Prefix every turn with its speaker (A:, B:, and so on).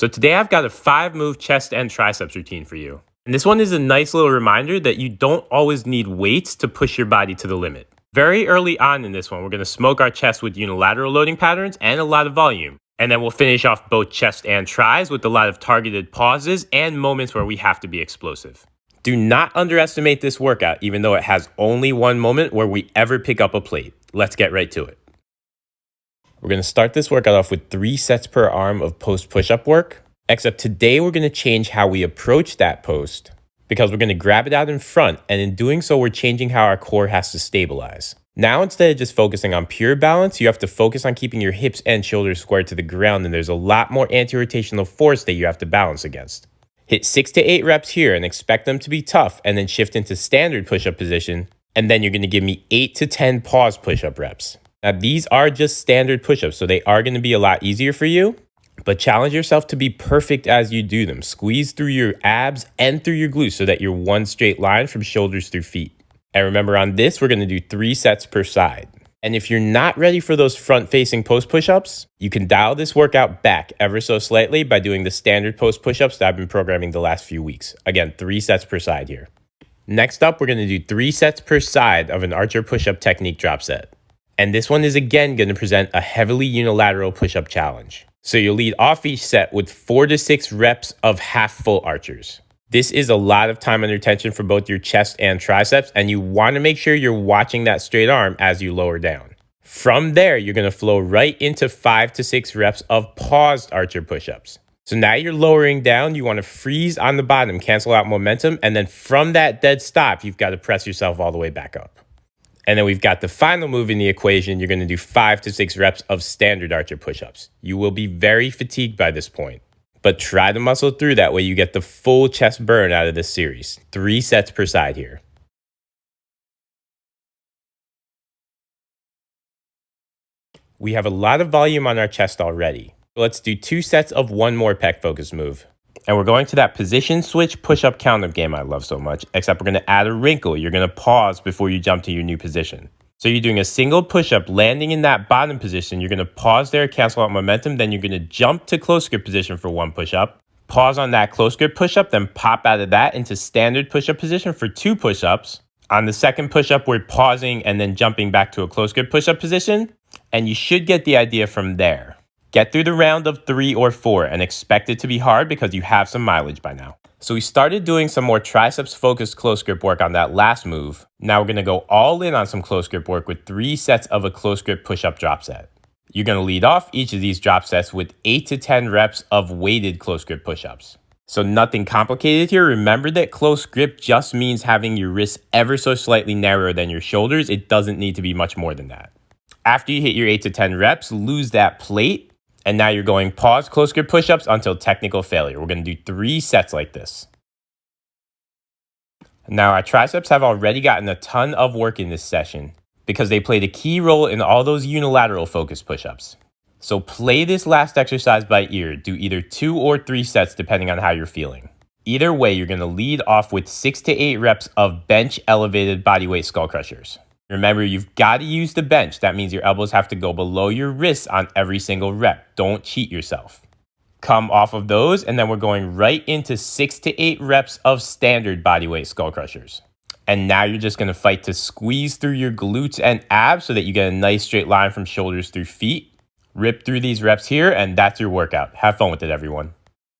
A: So today I've got a 5-move chest and triceps routine for you. And this one is a nice little reminder that you don't always need weights to push your body to the limit. Very early on in this one, we're going to smoke our chest with unilateral loading patterns and a lot of volume. And then we'll finish off both chest and tris with a lot of targeted pauses and moments where we have to be explosive. Do not underestimate this workout, even though it has only one moment where we ever pick up a plate. Let's get right to it. We're going to start this workout off with 3 sets per arm of post push-up work, except today we're going to change how we approach that post because we're going to grab it out in front, and in doing so, we're changing how our core has to stabilize. Now, instead of just focusing on pure balance, you have to focus on keeping your hips and shoulders squared to the ground, and there's a lot more anti-rotational force that you have to balance against. Hit 6 to 8 reps here and expect them to be tough, and then shift into standard push-up position, and then you're going to give me 8 to 10 pause push-up reps. Now, these are just standard push-ups, so they are going to be a lot easier for you, but challenge yourself to be perfect as you do them. Squeeze through your abs and through your glutes so that you're one straight line from shoulders through feet. And remember, on this, we're going to do 3 sets per side. And if you're not ready for those front-facing post push-ups, you can dial this workout back ever so slightly by doing the standard post push-ups that I've been programming the last few weeks. Again, 3 sets per side here. Next up, we're going to do 3 sets per side of an archer push-up technique drop set. And this one is again going to present a heavily unilateral push-up challenge. So you'll lead off each set with 4 to 6 reps of half full archers. This is a lot of time under tension for both your chest and triceps, and you want to make sure you're watching that straight arm as you lower down. From there, you're going to flow right into 5 to 6 reps of paused archer push-ups. So now you're lowering down, you want to freeze on the bottom, cancel out momentum, and then from that dead stop, you've got to press yourself all the way back up. And then we've got the final move in the equation. You're going to do 5 to 6 reps of standard archer push-ups. You will be very fatigued by this point, but try to muscle through, that way you get the full chest burn out of this series. 3 sets per side here. We have a lot of volume on our chest already. Let's do 2 sets of one more pec focus move. And we're going to that position switch push-up countup game I love so much, except we're going to add a wrinkle. You're going to pause before you jump to your new position. So you're doing a single push-up, landing in that bottom position. You're going to pause there, cancel out momentum. Then you're going to jump to close grip position for 1 push-up. Pause on that close grip push-up, then pop out of that into standard push-up position for 2 push-ups. On the second push-up, we're pausing and then jumping back to a close grip push-up position. And you should get the idea from there. Get through the round of 3 or 4 and expect it to be hard because you have some mileage by now. So we started doing some more triceps focused close grip work on that last move. Now we're going to go all in on some close grip work with 3 sets of a close grip push-up drop set. You're going to lead off each of these drop sets with 8 to 10 reps of weighted close grip push-ups. So nothing complicated here. Remember that close grip just means having your wrists ever so slightly narrower than your shoulders. It doesn't need to be much more than that. After you hit your 8 to 10 reps, lose that plate. And now you're going pause close grip push-ups until technical failure. We're going to do 3 sets like this. Now our triceps have already gotten a ton of work in this session because they played a key role in all those unilateral focus push-ups. So play this last exercise by ear. Do either 2 or 3 sets depending on how you're feeling. Either way, you're going to lead off with 6 to 8 reps of bench elevated bodyweight skull crushers. Remember, you've got to use the bench. That means your elbows have to go below your wrists on every single rep. Don't cheat yourself. Come off of those, and then we're going right into 6 to 8 reps of standard bodyweight skull crushers. And now you're just going to fight to squeeze through your glutes and abs so that you get a nice straight line from shoulders through feet. Rip through these reps here, and that's your workout. Have fun with it, everyone.